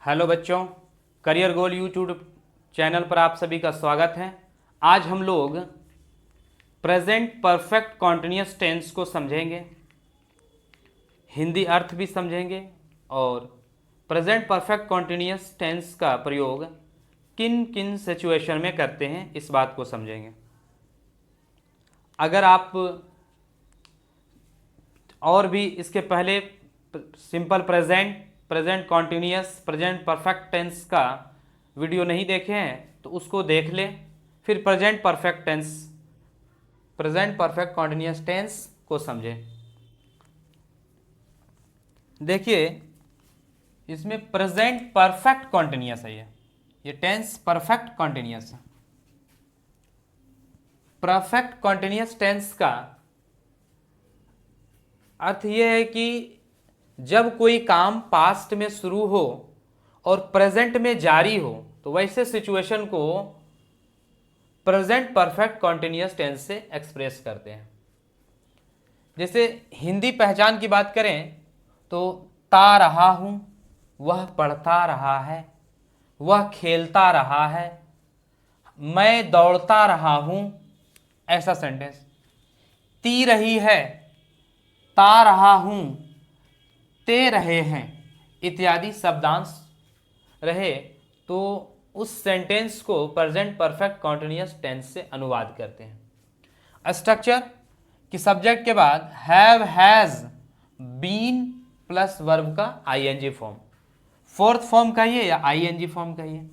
Hello बच्चों, career goal YouTube channel पर आप सभी का स्वागत है। आज हम लोग प्रेजेंट परफेक्ट कॉन्टिन्यूअस टेंस को समझेंगे, हिंदी अर्थ भी समझेंगे और प्रेजेंट परफेक्ट कॉन्टिन्यूअस टेंस का प्रयोग किन किन सिचुएशन में करते हैं इस बात को समझेंगे। अगर आप और भी इसके पहले simple present, present continuous, present perfect tense का वीडियो नहीं देखे हैं तो उसको देख लें, फिर present perfect tense, present perfect continuous tense को समझें। देखिए, इसमें प्रेजेंट परफेक्ट कॉन्टिन्यूअस है, ये टेंस परफेक्ट कॉन्टिन्यूअस है। परफेक्ट कॉन्टिन्यूअस टेंस का अर्थ यह है कि जब कोई काम पास्ट में शुरू हो और प्रेजेंट में जारी हो तो वैसे सिचुएशन को प्रेजेंट परफेक्ट कॉन्टिन्यूअस टेंस से एक्सप्रेस करते हैं। जैसे हिंदी पहचान की बात करें तो ता रहा हूं, वह पढ़ता रहा है, वह खेलता रहा है, मैं दौड़ता रहा हूं, ऐसा सेंटेंस। ती रही है, ता रहा हूं, ते रहे हैं इत्यादि शब्दांश रहे तो उस सेंटेंस को प्रेजेंट परफेक्ट कॉन्टिन्यूअस टेंस से अनुवाद करते हैं। स्ट्रक्चर कि सब्जेक्ट के बाद have, has, been plus verb का आईएनजी फॉर्म, फोर्थ फॉर्म कहिए या आईएनजी फॉर्म कहिए।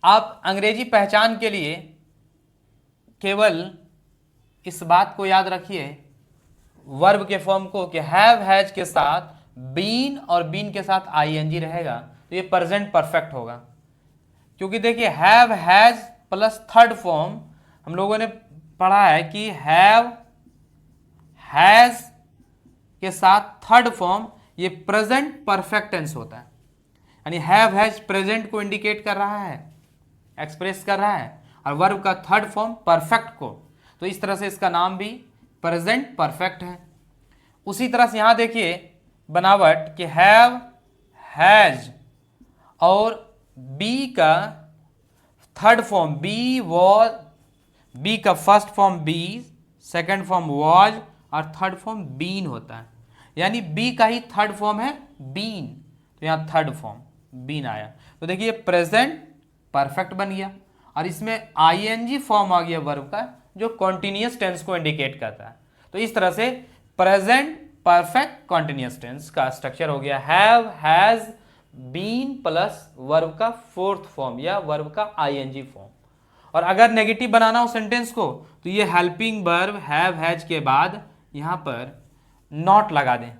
आप अंग्रेजी पहचान के लिए केवल इस बात को याद रखिए, वर्ब के फॉर्म को, कि हैव, हैज के साथ बीन और बीन के साथ आईएनजी रहेगा तो ये प्रेजेंट परफेक्ट होगा। क्योंकि देखिए have, has plus third form हम लोगों ने पढ़ा है कि हैव, हैज के साथ थर्ड फॉर्म ये प्रेजेंट परफेक्ट टेंस होता है। यानी हैव, हैज प्रेजेंट को इंडिकेट कर रहा है, एक्सप्रेस कर रहा है, और वर्ब का थर्ड फॉर्म परफेक्ट को, तो इस तरह से इसका नाम भी प्रेजेंट परफेक्ट है। उसी तरह से यहां देखिए बनावट कि हैव, हैज और बी का third form be, was, be का first form be, second form was और थर्ड फॉर्म बीन होता है। यानी बी का ही थर्ड फॉर्म है बीन, तो यहां थर्ड फॉर्म बीन आया। तो देखिए प्रेजेंट परफेक्ट बन गया और इसमें आईएनजी फॉर्म आ गया वर्ब का, जो कॉन्टिन्यूअस टेंस को इंडिकेट करता है। तो इस तरह से प्रेजेंट परफेक्ट कॉन्टिन्यूअस टेंस का स्ट्रक्चर हो गया have, has, been plus verb का फोर्थ फॉर्म या वर्ब का आईएनजी फॉर्म। और अगर नेगेटिव बनाना हो सेंटेंस को तो ये हेल्पिंग वर्ब हैव, हैज के बाद यहां पर नॉट लगा दें।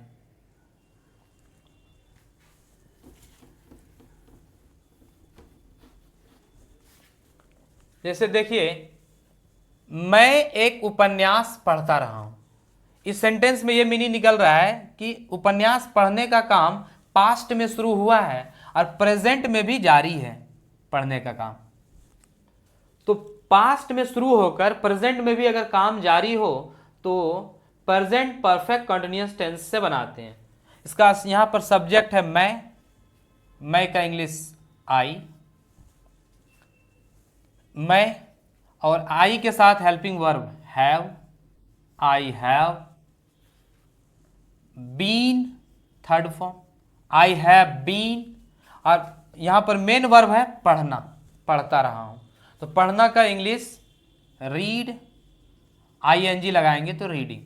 जैसे देखिए, मैं एक उपन्यास पढ़ता रहा हूं। इस सेंटेंस में यह मीनिंग निकल रहा है कि उपन्यास पढ़ने का काम पास्ट में शुरू हुआ है और प्रेजेंट में भी जारी है पढ़ने का काम। तो पास्ट में शुरू होकर प्रेजेंट में भी अगर काम जारी हो तो प्रेजेंट परफेक्ट कंटीन्यूअस टेंस से बनाते हैं। इसका यहां पर सब्जेक्ट है मैं का इंग्लिश आई, मैं, और आई के साथ helping verb have, I have, been third form, I have been, और यहां पर मेन वर्ब है पढ़ना, पढ़ता रहा हूं। तो पढ़ना का इंग्लिश रीड, आईएनजी लगाएंगे तो reading.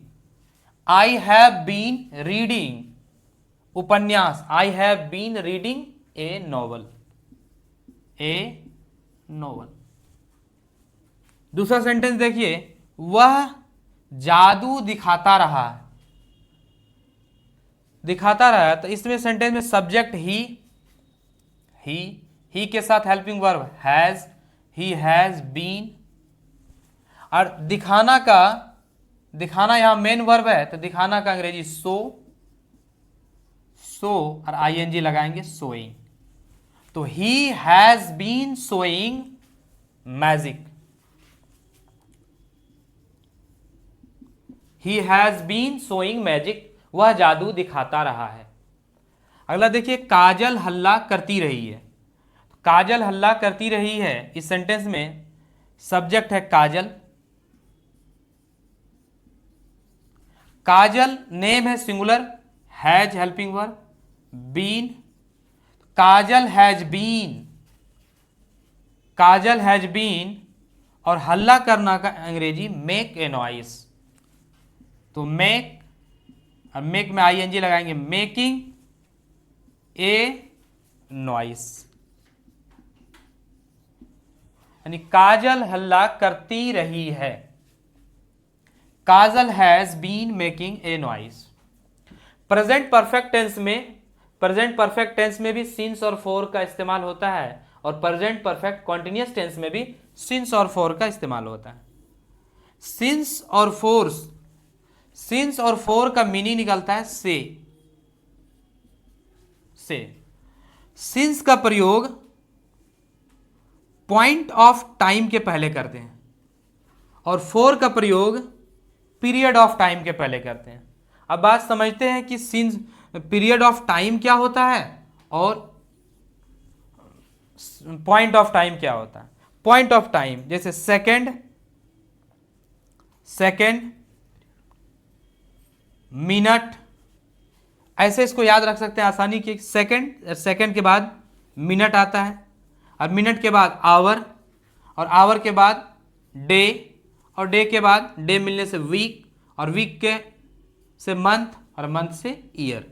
I have been reading उपन्यास, I have been reading a novel, a novel. दूसरा सेंटेंस देखिए, वह जादू दिखाता रहा, दिखाता रहा। तो इसमें सेंटेंस में सब्जेक्ट ही के साथ helping verb has, he has been, और दिखाना का, दिखाना यहां मेन वर्ब है तो दिखाना का अंग्रेजी सो, और आईएनजी लगाएंगे सोइंग। तो he has been showing magic, he has been showing magic, वह जादू दिखाता रहा है। अगला देखिए, काजल हल्ला करती रही है। काजल हल्ला करती रही है, इस सेंटेंस में सब्जेक्ट है काजल, काजल नेम है singular, has helping verb, been, Kajal has been, Kajal has been, और हल्ला करना का अंग्रेजी मेक ए नॉइस। तो मेक, अब मेक में आईएनजी लगाएंगे, मेकिंग ए नॉइस, यानी काजल हल्ला करती रही है। Kajal has been making a noise. Present perfect tense में, प्रेजेंट परफेक्ट टेंस में भी सिंस और फोर का इस्तेमाल होता है, और प्रेजेंट परफेक्ट कॉन्टिन्यूअस टेंस में भी सिंस और फोर का इस्तेमाल होता है। सिंस और फोर्स, सिंस और फोर का मीनिंग निकलता है से। सिंस का प्रयोग पॉइंट ऑफ टाइम के पहले करते हैं, और फोर का प्रयोग पीरियड ऑफ टाइम के पहले करते हैं। अब बात समझते हैं कि सिंस पीरियड ऑफ टाइम क्या होता है और पॉइंट ऑफ टाइम क्या होता है। पॉइंट ऑफ टाइम जैसे सेकेंड, मिनट, ऐसे इसको याद रख सकते हैं आसानी की। सेकेंड के बाद मिनट आता है, और मिनट के बाद आवर, और आवर के बाद डे, और डे के बाद डे मिलने से वीक, और वीक के से मंथ, और मंथ से ईयर।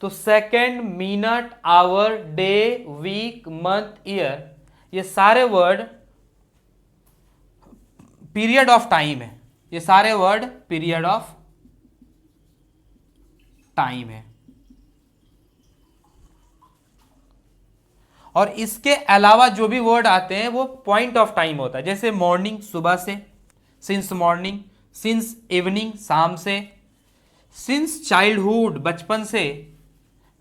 तो second, minute, hour, day, week, month, year, ये सारे वर्ड पीरियड ऑफ टाइम है। ये सारे वर्ड पीरियड ऑफ टाइम है। और इसके अलावा जो भी वर्ड आते हैं वो पॉइंट ऑफ टाइम होता है। जैसे मॉर्निंग सुबह से, सिंस मॉर्निंग, सिंस इवनिंग शाम से, सिंस चाइल्डहुड बचपन से,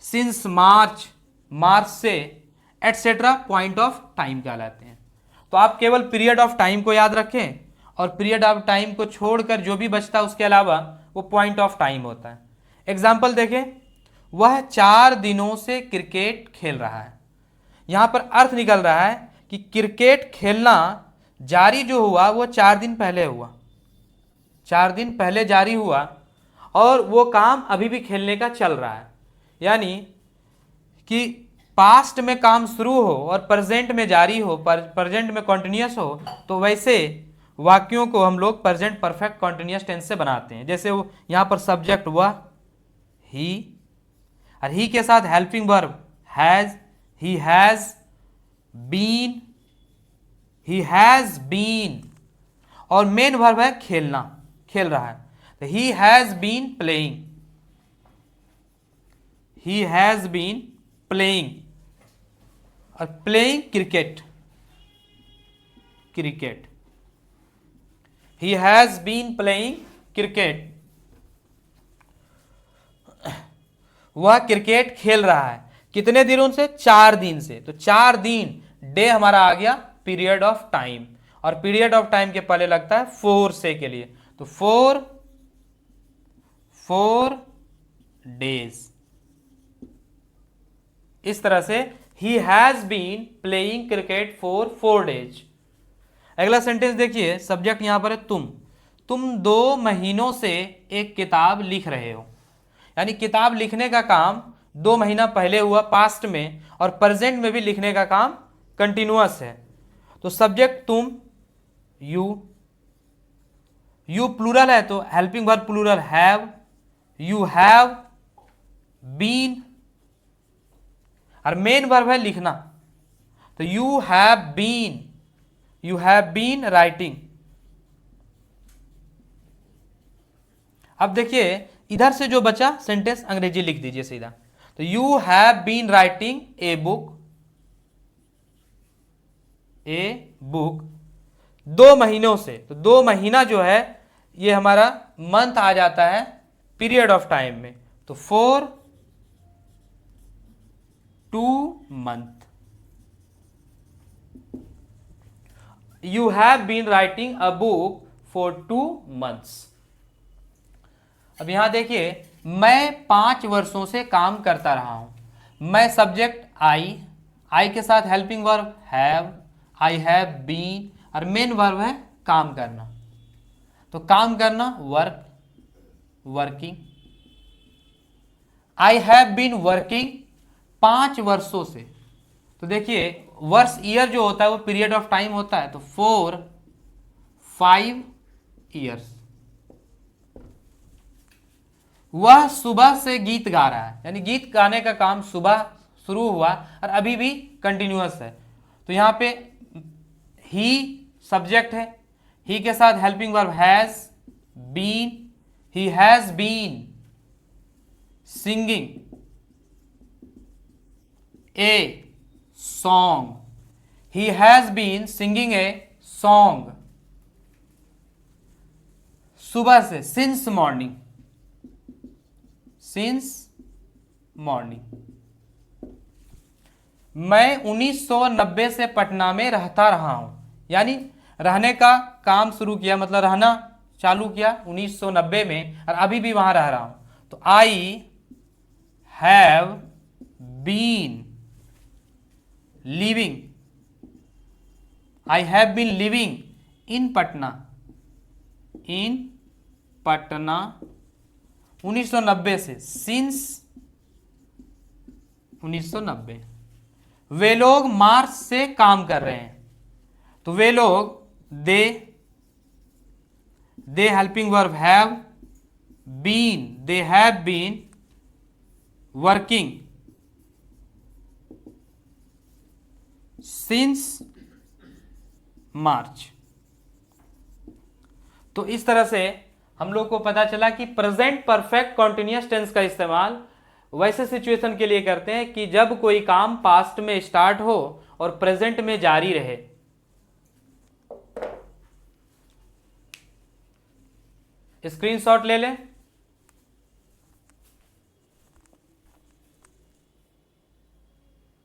सिंस मार्च मार्च से, एटसेट्रा पॉइंट ऑफ टाइम कहलाते हैं। तो आप केवल पीरियड ऑफ टाइम को याद रखें, और पीरियड ऑफ टाइम को छोड़कर जो भी बचता है उसके अलावा वो पॉइंट ऑफ टाइम होता है। एग्जाम्पल देखें, वह 4 दिनों से क्रिकेट खेल रहा है। यहां पर अर्थ निकल रहा है कि क्रिकेट खेलना जारी जो हुआ वो 4 दिन पहले हुआ, 4 दिन पहले जारी हुआ, और वो काम अभी भी खेलने का चल रहा है। यानी कि पास्ट में काम शुरू हो और प्रेजेंट में जारी हो, प्रेजेंट में कॉन्टिन्यूअस हो, तो वैसे वाक्यों को हम लोग प्रेजेंट परफेक्ट कॉन्टिन्यूअस टेंस से बनाते हैं। जैसे वो यहां पर सब्जेक्ट हुआ ही, और ही के साथ helping verb has, he has been, he has been, और मेन वर्ब है खेलना, खेल रहा है। तो he has been playing, he has been playing, और playing cricket, cricket, he has been playing cricket, वह क्रिकेट खेल रहा है। कितने दिनों से? 4 दिन से। तो 4 दिन, डे हमारा आ गया पीरियड ऑफ टाइम, और पीरियड ऑफ टाइम के पहले लगता है 4 से के लिए, तो 4 डेज। इस तरह से he has been playing cricket for 4 days. अगला सेंटेंस देखिए, सब्जेक्ट यहां पर है तुम 2 महीनों से एक किताब लिख रहे हो। यानी किताब लिखने का काम 2 महीना पहले हुआ पास्ट में, और प्रेजेंट में भी लिखने का काम कंटिन्यूअस है। तो सब्जेक्ट तुम, यू प्लूरल है तो helping verb plural have, you have been, और मेन वर्ब है लिखना, तो यू हैव बीन राइटिंग। अब देखिए इधर से जो बचा सेंटेंस अंग्रेजी लिख दीजिए सीधा। तो you have been writing a book 2 महीनों से। तो 2 महीना जो है ये हमारा मंथ आ जाता है पीरियड ऑफ टाइम में, तो 4 2 month. You have been writing a book for 2 months. अब यहां देखिए मैं 5 वर्षों से काम करता रहा हूं। मैं सब्जेक्ट आई के साथ helping verb have, I have been, और मेन वर्ब है काम करना। तो काम करना work, working. I have been working 5 वर्षों से। तो देखिए वर्ष ईयर जो होता है वो पीरियड ऑफ टाइम होता है, तो 4 5 ईयर्स। वह सुबह से गीत गा रहा है, यानी गीत गाने का काम सुबह शुरू हुआ और अभी भी कंटिन्यूअस है। तो यहां पे ही सब्जेक्ट है, ही के साथ helping verb has been, he has been singing a song, he has been singing a song. सुबह से सिंस मॉर्निंग, सिंस मॉर्निंग। मैं 1990 से पटना में रहता रहा हूं, यानी रहने का काम शुरू किया, मतलब रहना चालू किया 1990 में और अभी भी वहां रह रहा हूं। तो I have been living, I have been living in Patna, in Patna 1990 से, सिंस 1990। वे लोग मार्च से काम कर रहे हैं। तो वे लोग they helping verb have been, they have been working since March. तो इस तरह से हम लोग को पता चला कि प्रेजेंट परफेक्ट कॉन्टिन्यूअस टेंस का इस्तेमाल वैसे सिचुएशन के लिए करते हैं कि जब कोई काम पास्ट में स्टार्ट हो और प्रेजेंट में जारी रहे। स्क्रीनशॉट ले लें।